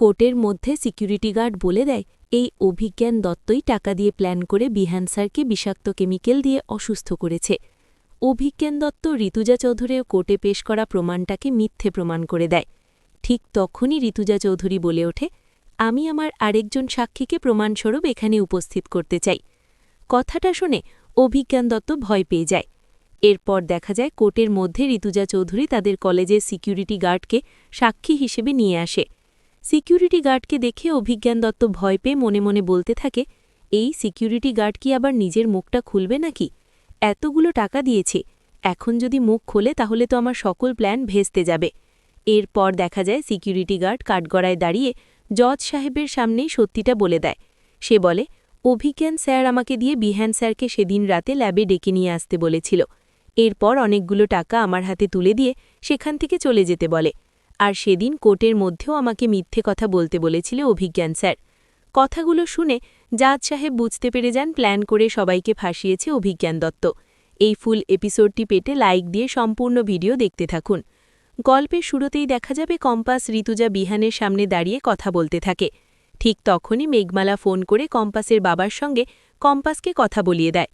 কোর্টের মধ্যে security guard বলে দেয় এই অভিজ্ঞান দত্তই টাকা দিয়ে প্ল্যান করে বিহান স্যারকে বিষাক্ত কেমিক্যাল দিয়ে অসুস্থ করেছে। অভিজ্ঞান দত্ত ঋতুজা চৌধুরীও কোর্টে পেশ করা প্রমাণটাকে মিথ্যে প্রমাণ করে দেয়। ঠিক তখনই ঋতুজা চৌধুরী বলে ওঠে, আমি আমার আরেকজন সাক্ষীকে প্রমাণস্বরূপ এখানে উপস্থিত করতে চাই। কথাটা শুনে অভিজ্ঞান দত্ত ভয় পেয়ে যায়। এরপর দেখা যায় কোর্টের মধ্যে ঋতুজা চৌধুরী তাদের কলেজের সিকিউরিটি গার্ডকে সাক্ষী হিসেবে নিয়ে আসে। সিকিউরিটি গার্ডকে দেখে অভিজ্ঞান দত্ত ভয় পেয়ে মনে মনে বলতে থাকে, এই সিকিউরিটি গার্ড কি আবার নিজের মুখটা খুলবে নাকি? এতগুলো টাকা দিয়েছে, এখন যদি মুখ খোলে তাহলে তো আমার সকল প্ল্যান ভেস্তে যাবে। এরপর দেখা যায় সিকিউরিটি গার্ড কাঠগড়ায় দাঁড়িয়ে জজ সাহেবের সামনেই সত্যিটা বলে দেয়। সে বলে, অভিজ্ঞান স্যার আমাকে দিয়ে বিহান স্যারকে সেদিন রাতে ল্যাবে ডেকে নিয়ে আসতে বলেছিল। এরপর অনেকগুলো টাকা আমার হাতে তুলে দিয়ে সেখান থেকে চলে যেতে বলে। আর সেদিন কোর্টের মধ্যেও আমাকে মিথ্যে কথা বলতে বলেছিল অভিজ্ঞান স্যার। কথাগুলো শুনে জাজ সাহেব বুঝতে পেরে যান প্ল্যান করে সবাইকে ফাঁসিয়েছে অভিজ্ঞান দত্ত। এই ফুল এপিসোডটি পেতে লাইক দিয়ে সম্পূর্ণ ভিডিও দেখতে থাকুন। গল্পের শুরুতেই দেখা যাবে কম্পাস ঋতুজা বিহানের সামনে দাঁড়িয়ে কথা বলতে থাকে। ঠিক তখনই মেঘমালা ফোন করে কম্পাসের বাবার সঙ্গে কম্পাসকে কথা বলিয়ে দেয়।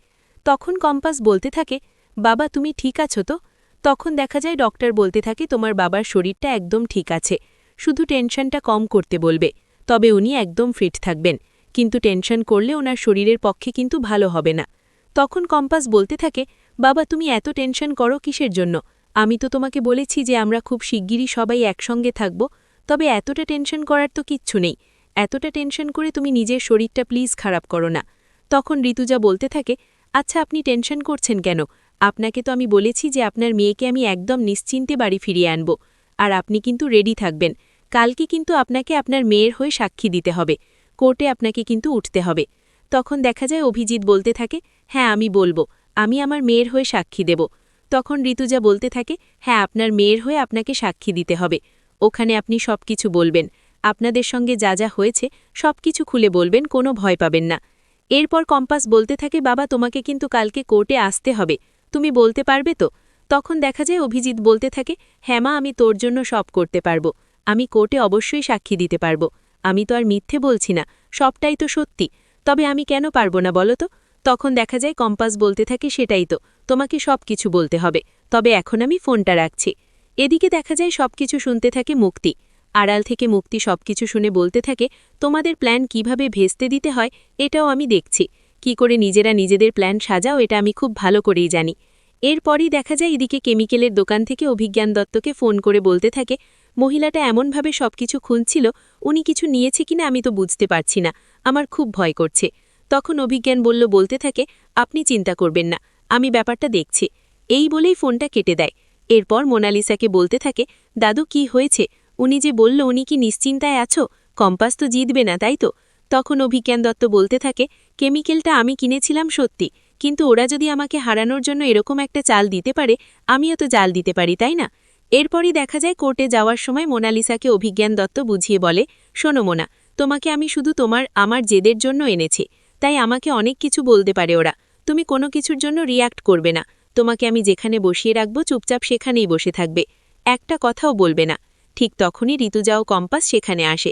তখন কম্পাস বলতে থাকে, বাবা তুমি ঠিক আছো তো? তখন দেখা যায় ডক্টর বলতে থাকে, তোমার বাবার শরীরটা একদম ঠিক আছে, শুধু টেনশনটা কম করতে বলবে, তবে উনি একদম ফিট থাকবেন, কিন্তু টেনশন করলে ওনার শরীরের পক্ষে কিন্তু ভালো হবে না। তখন কম্পাস বলতে থাকে, বাবা তুমি এত টেনশন করো কিসের জন্য? আমি তো তোমাকে বলেছি যে আমরা খুব শিগগিরই সবাই একসঙ্গে থাকব, তবে এতটা টেনশন করার তো কিচ্ছু নেই। এতটা টেনশন করে তুমি নিজের শরীরটা প্লিজ খারাপ করো না। তখন ঋতুজা বলতে থাকে, আচ্ছা আপনি টেনশন করছেন কেন? আপনাকে তো আমি বলেছি যে আপনার মেয়েকে আমি একদম নিশ্চিন্তে বাড়ি ফিরিয়ে আনব, আর আপনি কিন্তু রেডি থাকবেন। কালকে কিন্তু আপনাকে আপনার মেয়ের হয়ে সাক্ষী দিতে হবে, কোর্টে আপনাকে কিন্তু উঠতে হবে। তখন দেখা যায় অভিজিৎ বলতে থাকে, হ্যাঁ আমি বলবো, আমি আমার মেয়ের হয়ে সাক্ষী দেব। তখন ঋতুজা বলতে থাকে, হ্যাঁ আপনার মেয়ের হয়ে আপনাকে সাক্ষী দিতে হবে, ওখানে আপনি সব কিছু বলবেন, আপনাদের সঙ্গে যা যা হয়েছে সব কিছু খুলে বলবেন, কোনো ভয় পাবেন না। এরপর কম্পাস বলতে থাকে, বাবা তোমাকে কিন্তু কালকে কোর্টে আসতে হবে, তুমি বলতে পারবে তো? তখন দেখা যায় অভিজিৎ বলতে থাকে, হ্যাঁ মা আমি তোর জন্য সব করতে পারবো, আমি কোর্টে অবশ্যই সাক্ষী দিতে পারবো, আমি তো আর মিথ্যে বলছি না, সবটাই তো সত্যি, তবে আমি কেন পারবো না বলো তো? তখন দেখা যায় কম্পাস বলতে থাকে, সেটাই তো, তোমাকে সব কিছু বলতে হবে, তবে এখন আমি ফোনটা রাখছি। এদিকে দেখা যায় সবকিছু শুনতে থাকে মুক্তি। আড়াল থেকে মুক্তি সবকিছু শুনে বলতে থাকে, তোমাদের প্ল্যান কিভাবে ভেস্তে দিতে হয় এটাও আমি দেখছি, কি করে নিজেরা নিজেদের প্ল্যান সাজাও এটা আমি খুব ভালো করেই জানি। এরপরই দেখা যায় এদিকে কেমিক্যালের দোকান থেকে অভিজ্ঞান দত্তকে ফোন করে বলতে থাকে, মহিলাটা এমনভাবে সবকিছু খুঁজছিল, উনি কিছু নিয়েছে কিনা আমি তো বুঝতে পারছি না, আমার খুব ভয় করছে। তখন অভিজ্ঞান বলতে থাকে, আপনি চিন্তা করবেন না, আমি ব্যাপারটা দেখছি। এই বলেই ফোনটা কেটে দেয়। এরপর মোনালিসাকে বলতে থাকে, দাদু কি হয়েছে? উনি যে বলল উনি কি নিশ্চিন্তায় আছো? কম্পাস তো জিতবে না তাই তো? তখন অভিজ্ঞান দত্ত বলতে থাকে, কেমিক্যালটা আমি কিনেছিলাম সত্যি, কিন্তু ওরা যদি আমাকে হারানোর জন্য এরকম একটা চাল দিতে পারে, আমিও তো জাল দিতে পারি তাই না? এরপরই দেখা যায় কোর্টে যাওয়ার সময় মোনালিসাকে অভিজ্ঞান দত্ত বুঝিয়ে বলে, শোনো মোনা, তোমাকে আমি শুধু আমার জেদের জন্য এনেছি, তাই আমাকে অনেক কিছু বলতে পারে ওরা, তুমি কোনো কিছুর জন্য রিয়্যাক্ট করবে না, তোমাকে আমি যেখানে বসিয়ে রাখবো চুপচাপ সেখানেই বসে থাকবে, একটা কথাও বলবে না। ঠিক তখনই ঋতুজা ও কম্পাস সেখানে আসে।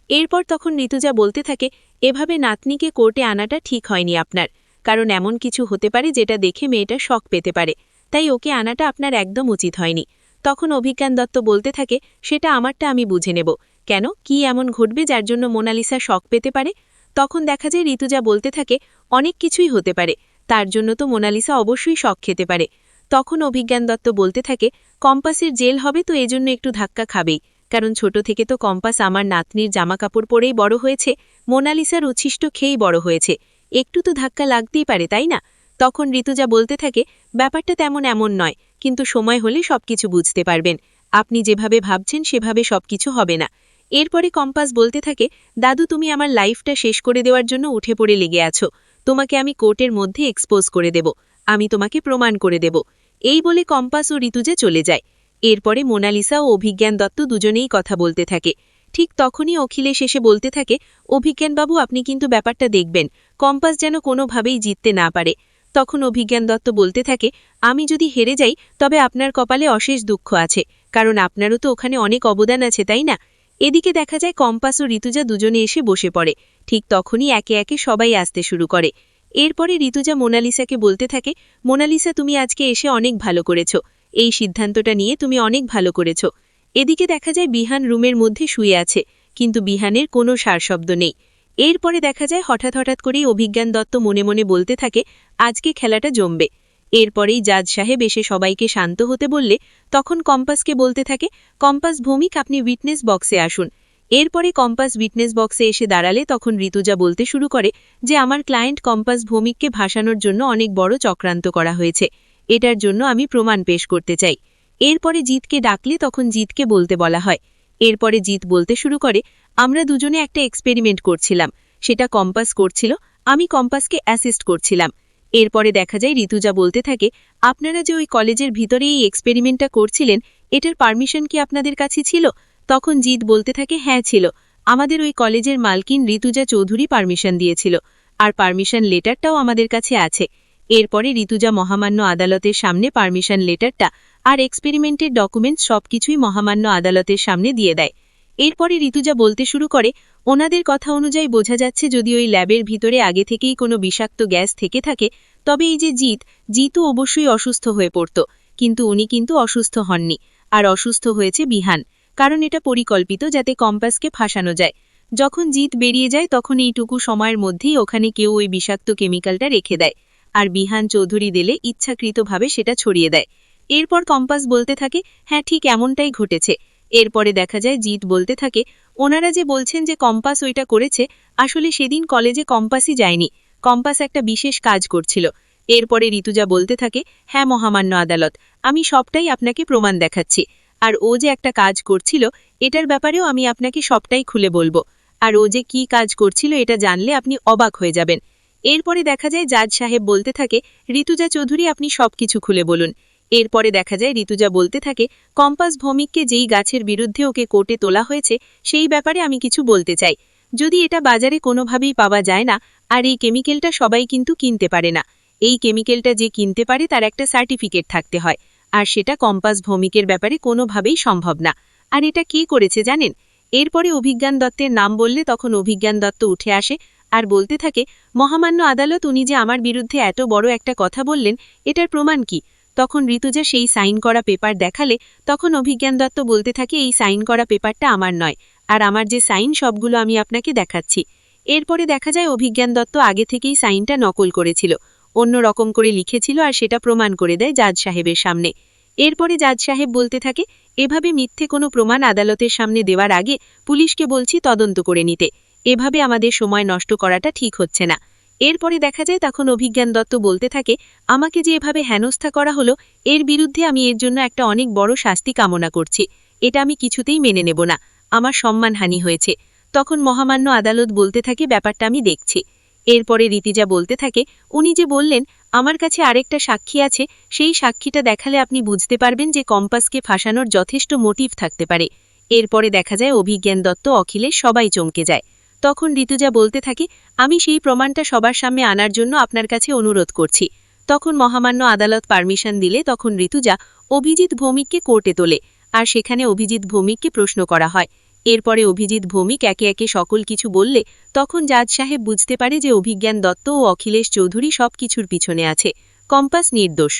এরপর তখন ঋতুজা বলতে থাকে, এভাবে নাতনিকে কোর্টে আনাটা ঠিক হয়নি আপনার, কারণ এমন কিছু হতে পারে যেটা দেখে মেয়েটা শক পেতে পারে, তাই ওকে আনাটা আপনার একদম উচিত হয়নি। তখন অভিজ্ঞান দত্ত বলতে থাকে, সেটা আমারটা আমি বুঝে নেব, কেন কি এমন ঘটবে যার জন্য মোনালিসা শক পেতে পারে? তখন দেখা যায় ঋতুজা বলতে থাকে, অনেক কিছুই হতে পারে, তার জন্য তো মোনালিসা অবশ্যই শক খেতে পারে। তখন অভিজ্ঞান দত্ত বলতে থাকে, কম্পাসের জেল হবে তো এজন্য একটু ধাক্কা খাবেই, কারণ ছোট থেকে তো কম্পাস আমার নাতনির জামাকাপড় পরেই বড় হয়েছে, মোনালিসার উচ্ছিষ্ট খেয়েই বড় হয়েছে, একটু তো ধাক্কা লাগতেই পারে তাই না? তখন ঋতুজা বলতে থাকে, ব্যাপারটা এমন নয়, কিন্তু সময় হলে সবকিছু বুঝতে পারবেন, আপনি যেভাবে ভাবছেন সেভাবে সবকিছু হবে না। এরপরে কম্পাস বলতে থাকে, দাদু তুমি আমার লাইফটা শেষ করে দেওয়ার জন্য উঠে পড়ে লেগে আছো, তোমাকে আমি কোর্টের মধ্যে এক্সপোজ করে দেব, আমি তোমাকে প্রমাণ করে দেব। এই বলে কম্পাস ও ঋতুজা চলে যায়। এরপরে মোনালিসা ও অভিজ্ঞান দত্ত দুজনেই কথা বলতে থাকে। ঠিক তখনই অখিলেশ এসে বলতে থাকে, অভিজ্ঞানবাবু আপনি কিন্তু ব্যাপারটা দেখবেন, কম্পাস যেন কোনোভাবেই জিততে না পারে। তখন অভিজ্ঞান দত্ত বলতে থাকে, আমি যদি হেরে যাই তবে আপনার কপালে অশেষ দুঃখ আছে, কারণ আপনারও তো ওখানে অনেক অবদান আছে তাই না? এদিকে দেখা যায় কম্পাস ও ঋতুজা দুজনে এসে বসে পড়ে। ঠিক তখনই একে একে সবাই আসতে শুরু করে। এরপরে ঋতুজা মোনালিসাকে বলতে থাকে, মোনালিসা, তুমি আজকে এসে অনেক ভালো করেছো। এই সিদ্ধান্তটা নিয়ে তুমি অনেক ভালো করেছো। এদিকে দেখা যায় বিহান রুমের মধ্যে শুয়ে আছে, কিন্তু বিহানের কোনো সারশব্দ নেই। এরপরে দেখা যায় হঠাৎ করেই অভিজ্ঞান দত্ত মনে মনে বলতে থাকে, আজকে খেলাটা জমবে। এরপরেই জাজ সাহেব এসে সবাইকে শান্ত হতে বললে তখন কম্পাসকে বলতে থাকে, কম্পাস ভৌমিক, আপনি উইটনেস বক্সে আসুন। এরপরে কম্পাস উইটনেস বক্সে এসে দাঁড়ালে তখন ঋতুজা বলতে শুরু করে যে আমার ক্লায়েন্ট কম্পাস ভৌমিককে ভাসানোর জন্য অনেক বড় চক্রান্ত করা হয়েছে। এটার জন্য আমি প্রমাণ পেশ করতে চাই। এরপরে জিতকে ডাকলে তখন জিতকে বলতে বলা হয়। এরপরে জিত বলতে শুরু করে, আমরা দুজনে একটা এক্সপেরিমেন্ট করছিলাম, সেটা কম্পাস করছিল, আমি কম্পাসকে অ্যাসিস্ট করছিলাম। এরপরে দেখা যায় ঋতুজা বলতে থাকে, আপনারা যে ওই কলেজের ভিতরে এই এক্সপেরিমেন্টটা করছিলেন, এটার পারমিশন কি আপনাদের কাছে ছিল? তখন জিত বলতে থাকে, হ্যাঁ ছিল, আমাদের ওই কলেজের মালকিন ঋতুজা চৌধুরী পারমিশন দিয়েছিল, আর পারমিশন লেটারটাও আমাদের কাছে আছে। এরপরে ঋতুজা মহামান্য আদালতের সামনে পারমিশন লেটারটা আর এক্সপেরিমেন্টের ডকুমেন্টস সবকিছুই মহামান্য আদালতের সামনে দিয়ে দেয়। এরপরে ঋতুজা বলতে শুরু করে, ওনাদের কথা অনুযায়ী বোঝা যাচ্ছে যদি ওই ল্যাবের ভিতরে আগে থেকেই কোনো বিষাক্ত গ্যাস থেকে থাকে, তবে এই যে জিতও অবশ্যই অসুস্থ হয়ে পড়ত, কিন্তু উনি কিন্তু অসুস্থ হননি, আর অসুস্থ হয়েছে বিহান, কারণ এটা পরিকল্পিত যাতে কম্পাসকে ফাঁসানো যায়। যখন জিত বেরিয়ে যায় তখন এইটুকু সময়ের মধ্যেই ওখানে কেউ ওই বিষাক্ত কেমিক্যালটা রেখে দেয়, আর বিহান চৌধুরী দিলে ইচ্ছাকৃতভাবে সেটা ছড়িয়ে দেয়। এরপর কম্পাস বলতে থাকে, হ্যাঁ ঠিক এমনটাই ঘটেছে। এরপরে দেখা যায় জিত বলতে থাকে, ওনারা যে বলছেন যে কম্পাস ওইটা করেছে, আসলে সেদিন কলেজে কম্পাসই যায়নি, কম্পাস একটা বিশেষ কাজ করছিল। এরপরে ঋতুজা বলতে থাকে, হ্যাঁ মহামান্য আদালত, আমি সবটাই আপনাকে প্রমাণ দেখাচ্ছি, আর ও যে একটা কাজ করছিল এটার ব্যাপারেও আমি আপনাকে সবটাই খুলে বলবো, আর ও যে কি কাজ করছিল এটা জানলে আপনি অবাক হয়ে যাবেন। এরপরে দেখা যায় জাজ সাহেব বলতে থাকে, ঋতুজা চৌধুরী, আপনি সবকিছু খুলে বলুন। এরপরে দেখা যায় ঋতুজা বলতে থাকে, কম্পাস ভৌমিককে যেই গাছের বিরুদ্ধে ওকে কোর্টে তোলা হয়েছে সেই ব্যাপারে আমি কিছু বলতে চাই। যদি এটা বাজারে কোনোভাবেই পাওয়া যায় না, আর এই কেমিক্যালটা সবাই কিন্তু কিনতে পারে না, এই কেমিক্যালটা যে কিনতে পারে তার একটা সার্টিফিকেট থাকতে হয়, আর সেটা কম্পাস ভৌমিকের ব্যাপারে কোনোভাবেই সম্ভব না। আর এটা কে করেছে জানেন? এরপরে অভিজ্ঞান দত্তের নাম বললে তখন অভিজ্ঞান দত্ত উঠে আসে আর বলতে থাকে, মহামান্য আদালত, উনি যে আমার বিরুদ্ধে এত বড় একটা কথা বললেন, এটার প্রমাণ কি? তখন ঋতুজা সেই সাইন করা পেপার দেখালে তখন অভিজ্ঞান দত্ত বলতে থাকে, এই সাইন করা পেপারটা আমার নয়, আর আমার যে সাইন সবগুলো আমি আপনাকে দেখাচ্ছি। এরপরে দেখা যায় অভিজ্ঞান দত্ত আগে থেকেই সাইনটা নকল করেছিল, অন্য রকম করে লিখেছিল, আর সেটা প্রমাণ করে দেয় জাজ সাহেবের সামনে। এরপরে জাজ সাহেব বলতে থাকে, এভাবে মিথ্যে কোনো প্রমাণ আদালতের সামনে দেওয়ার আগে পুলিশকে বলছি তদন্ত করে নিতে, এভাবে আমাদের সময় নষ্ট করাটা ঠিক হচ্ছে না। এরপরে দেখা যায় তখন অভিজ্ঞান দত্ত বলতে থাকে, আমাকে যে এভাবে হেনস্থা করা হলো, এর বিরুদ্ধে আমি এর জন্য একটা অনেক বড় শাস্তি কামনা করছি, এটা আমি কিছুতেই মেনে নেব না, আমার সম্মানহানি হয়েছে। তখন মহামান্য আদালত বলতে থাকে, ব্যাপারটা আমি দেখছি। এরপরে ঋতুজা বলতে থাকে, উনি যে বললেন আমার কাছে আরেকটা সাক্ষী আছে, সেই সাক্ষীটা দেখালে আপনি বুঝতে পারবেন যে কম্পাসকে ফাঁসানোর যথেষ্ট মোটিভ থাকতে পারে। এরপরে দেখা যায় অভিজ্ঞান দত্ত, অখিলেশ সবাই চমকে যায়। তখন ঋতুজা বলতে থাকে, আমি সেই প্রমাণটা সবার সামনে আনার জন্য আপনার কাছে অনুরোধ করছি। তখন মহামান্য আদালত পারমিশন দিলে তখন ঋতুজা অভিজিৎ ভৌমিককে কোর্টে তোলে, আর সেখানে অভিজিৎ ভৌমিককে প্রশ্ন করা হয়। এরপরে অভিজিৎ ভৌমিক একে একে সকল কিছু বললে তখন জাজ সাহেব বুঝতে পারে যে অভিজ্ঞান দত্ত ও অখিলেশ চৌধুরী সবকিছুর পিছনে আছে, কম্পাস নির্দোষ।